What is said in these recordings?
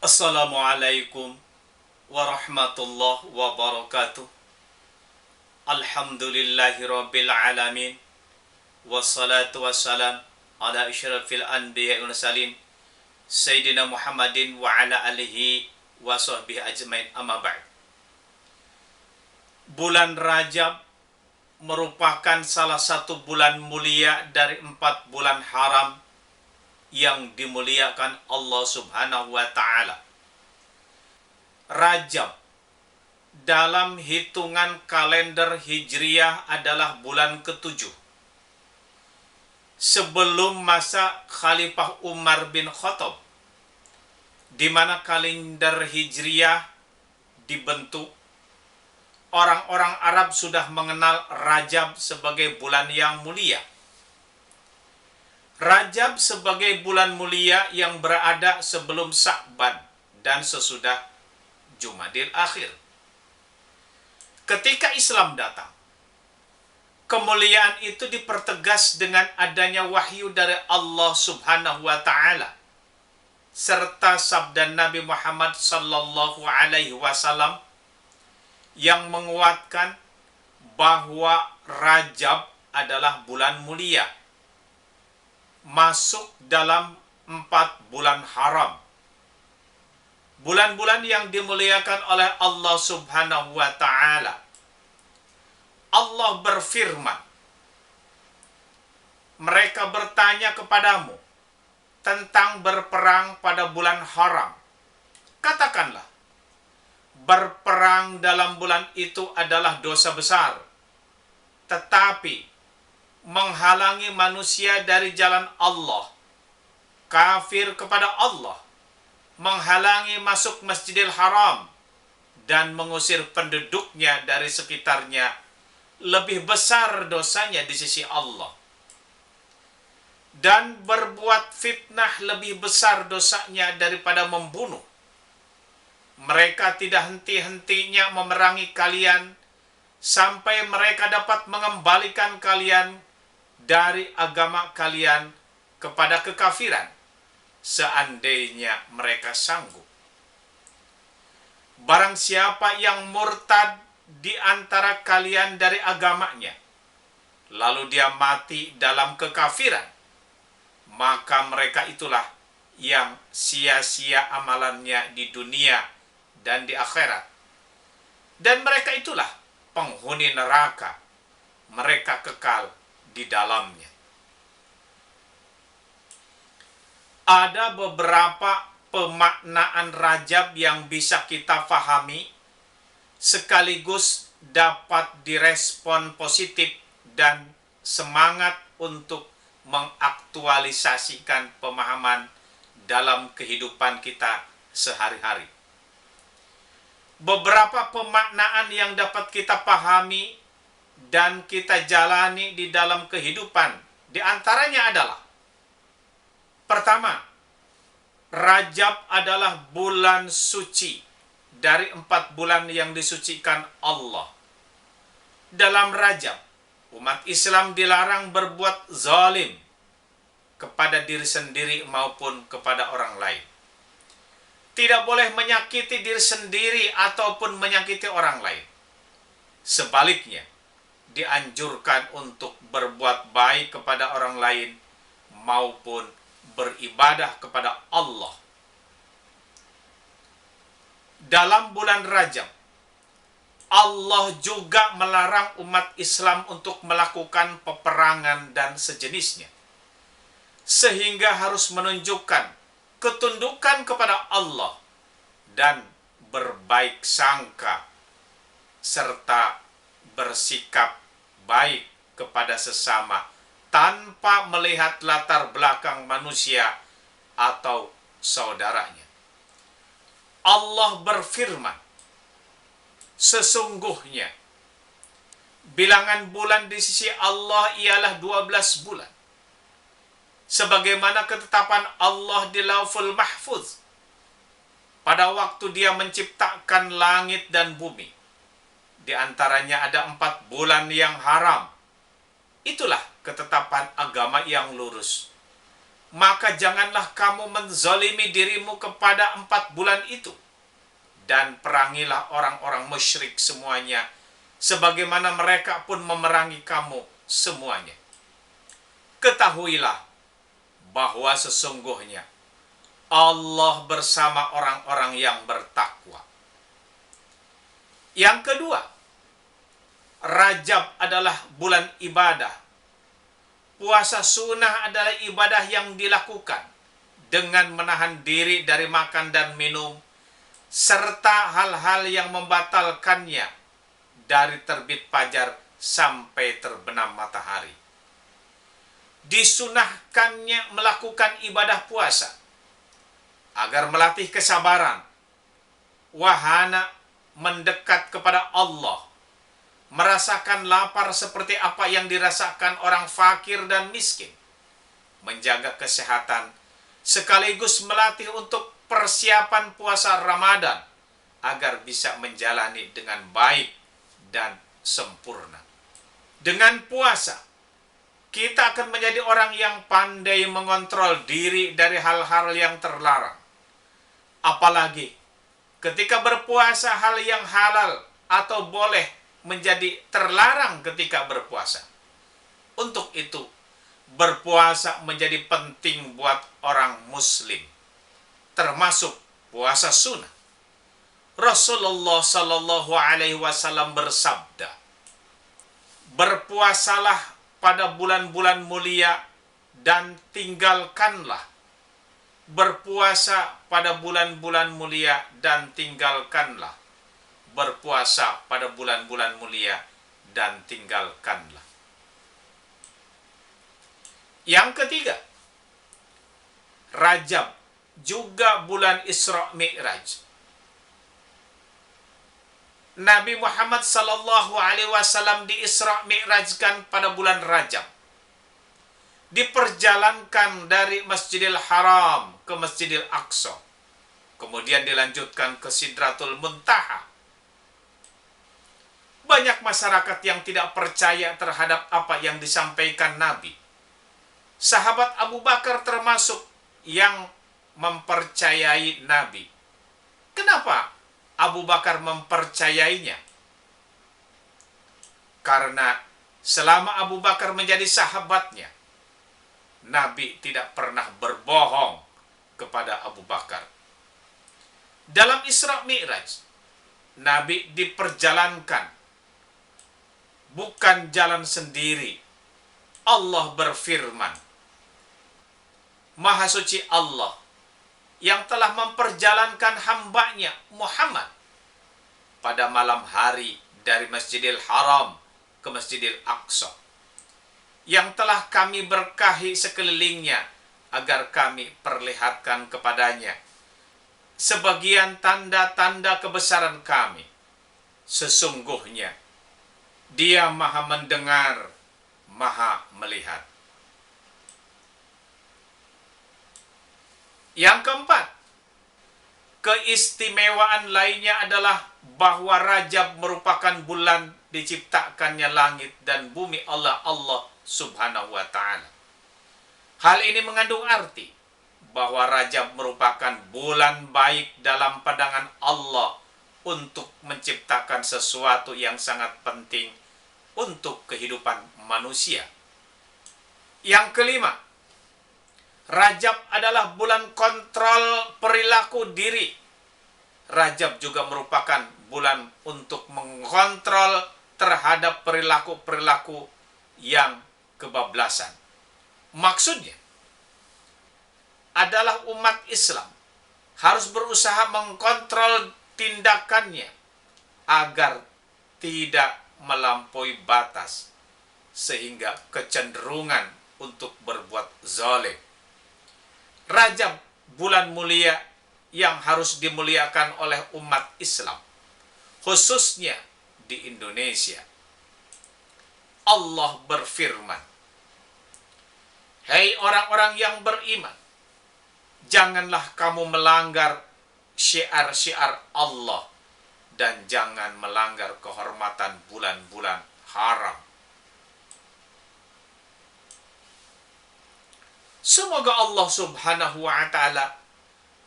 Assalamualaikum warahmatullahi wabarakatuh. Alhamdulillahirabbil alamin. Wassalatu wassalam ala asyrafil anbiya'i wal mursalin Sayyidina Muhammadin wa ala alihi wa sahbihi ajmain, amma ba'd. Bulan Rajab merupakan salah satu bulan mulia dari 4 bulan haram yang dimuliakan Allah Subhanahu wa ta'ala. Rajab dalam hitungan kalender Hijriyah adalah bulan ke-7 sebelum masa Khalifah Umar bin Khattab, di mana kalender Hijriyah dibentuk. Orang-orang Arab sudah mengenal Rajab sebagai bulan yang mulia. Rajab sebagai bulan mulia yang berada sebelum Sya'ban dan sesudah Jumadil Akhir. Ketika Islam datang, kemuliaan itu dipertegas dengan adanya wahyu dari Allah Subhanahu wa ta'ala serta sabda Nabi Muhammad sallallahu alaihi wasallam yang menguatkan bahwa Rajab adalah bulan mulia, masuk dalam 4 bulan haram, bulan-bulan yang dimuliakan oleh Allah Subhanahu wa ta'ala. Allah berfirman, mereka bertanya kepadamu tentang berperang pada bulan haram. Katakanlah, berperang dalam bulan itu adalah dosa besar, tetapi menghalangi manusia dari jalan Allah, kafir kepada Allah, menghalangi masuk Masjidil Haram, dan mengusir penduduknya dari sekitarnya, lebih besar dosanya di sisi Allah. Dan berbuat fitnah lebih besar dosanya daripada membunuh. Mereka tidak henti-hentinya memerangi kalian sampai mereka dapat mengembalikan kalian dari agama kalian kepada kekafiran, seandainya mereka sanggup. Barang siapa yang murtad di antara kalian dari agamanya, lalu dia mati dalam kekafiran, maka mereka itulah yang sia-sia amalannya di dunia dan di akhirat. Dan mereka itulah penghuni neraka, mereka kekal di dalamnya. Ada beberapa pemaknaan Rajab yang bisa kita pahami sekaligus dapat direspon positif dan semangat untuk mengaktualisasikan pemahaman dalam kehidupan kita sehari-hari. Beberapa pemaknaan yang dapat kita pahami dan kita jalani di dalam kehidupan, di antaranya adalah: pertama, Rajab adalah bulan suci dari 4 bulan yang disucikan Allah. Dalam Rajab, umat Islam dilarang berbuat zalim kepada diri sendiri maupun kepada orang lain. Tidak boleh menyakiti diri sendiri ataupun menyakiti orang lain. Sebaliknya, dianjurkan untuk berbuat baik kepada orang lain maupun beribadah kepada Allah. Dalam bulan Rajab, Allah juga melarang umat Islam untuk melakukan peperangan dan sejenisnya, sehingga harus menunjukkan ketundukan kepada Allah dan berbaik sangka serta bersikap baik kepada sesama tanpa melihat latar belakang manusia atau saudaranya. Allah berfirman, sesungguhnya bilangan bulan di sisi Allah ialah 12 bulan, sebagaimana ketetapan Allah di Lauhul Mahfuz pada waktu dia menciptakan langit dan bumi. Di antaranya ada 4 bulan yang haram. Itulah ketetapan agama yang lurus. maka janganlah kamu menzalimi dirimu kepada 4 bulan itu, dan perangilah orang-orang musyrik semuanya, sebagaimana mereka pun memerangi kamu semuanya. Ketahuilah bahwa sesungguhnya Allah bersama orang-orang yang bertakwa. Yang kedua, Rajab adalah bulan ibadah. Puasa sunnah adalah ibadah yang dilakukan dengan menahan diri dari makan dan minum, serta hal-hal yang membatalkannya dari terbit fajar sampai terbenam matahari. Disunahkannya melakukan ibadah puasa agar melatih kesabaran, wahana mendekat kepada Allah, merasakan lapar seperti apa yang dirasakan orang fakir dan miskin, menjaga kesehatan, sekaligus melatih untuk persiapan puasa Ramadan agar bisa menjalani dengan baik dan sempurna. Dengan puasa, kita akan menjadi orang yang pandai mengontrol diri dari hal-hal yang terlarang. Apalagi ketika berpuasa, hal yang halal atau boleh menjadi terlarang ketika berpuasa. Untuk itu, berpuasa menjadi penting buat orang muslim, termasuk puasa sunnah. Rasulullah Shallallahu Alaihi Wasallam bersabda, berpuasalah pada bulan-bulan mulia dan tinggalkanlah. Berpuasa pada bulan-bulan mulia dan tinggalkanlah. Berpuasa pada bulan-bulan mulia dan tinggalkanlah. Yang ketiga, Rajab juga bulan Isra Mi'raj. Nabi Muhammad sallallahu alaihi wasallam di Isra Mi'rajkan pada bulan Rajab. Diperjalankan dari Masjidil Haram ke Masjidil Aqsa. Kemudian dilanjutkan ke Sidratul Muntaha. Banyak masyarakat yang tidak percaya terhadap apa yang disampaikan Nabi. Sahabat Abu Bakar termasuk yang mempercayai Nabi. Kenapa Abu Bakar mempercayainya? Karena selama Abu Bakar menjadi sahabatnya, Nabi tidak pernah berbohong kepada Abu Bakar. Dalam Isra Mi'raj, Nabi diperjalankan, bukan jalan sendiri. Allah berfirman, Maha Suci Allah yang telah memperjalankan hambanya Muhammad pada malam hari dari Masjidil Haram ke Masjidil Aqsa, yang telah kami berkahi sekelilingnya agar kami perlihatkan kepadanya sebagian tanda-tanda kebesaran kami. Sesungguhnya Dia Maha mendengar, Maha melihat. Yang keempat, keistimewaan lainnya adalah bahwa Rajab merupakan bulan diciptakannya langit dan bumi Allah Subhanahu wa ta'ala. Hal ini mengandung arti bahwa Rajab merupakan bulan baik dalam pandangan Allah untuk menciptakan sesuatu yang sangat penting untuk kehidupan manusia. Yang kelima, Rajab adalah bulan kontrol perilaku diri. Rajab juga merupakan bulan untuk mengontrol terhadap perilaku-perilaku yang kebablasan. Maksudnya adalah umat Islam harus berusaha mengkontrol tindakannya agar tidak melampaui batas sehingga kecenderungan untuk berbuat zalim. Rajab bulan mulia yang harus dimuliakan oleh umat Islam, khususnya di Indonesia. Allah berfirman, "Hei orang-orang yang beriman, janganlah kamu melanggar syiar-syiar Allah dan jangan melanggar kehormatan bulan-bulan haram." Semoga Allah Subhanahu wa Ta'ala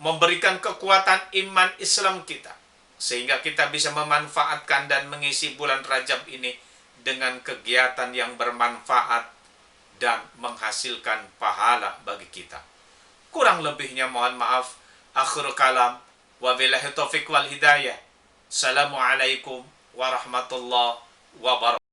memberikan kekuatan iman Islam kita, sehingga kita bisa memanfaatkan dan mengisi bulan Rajab ini dengan kegiatan yang bermanfaat dan menghasilkan pahala bagi kita. Kurang lebihnya mohon maaf. Akhir kalam. Wabillahi taufiq wal hidayah. Assalamualaikum warahmatullahi wabarakatuh.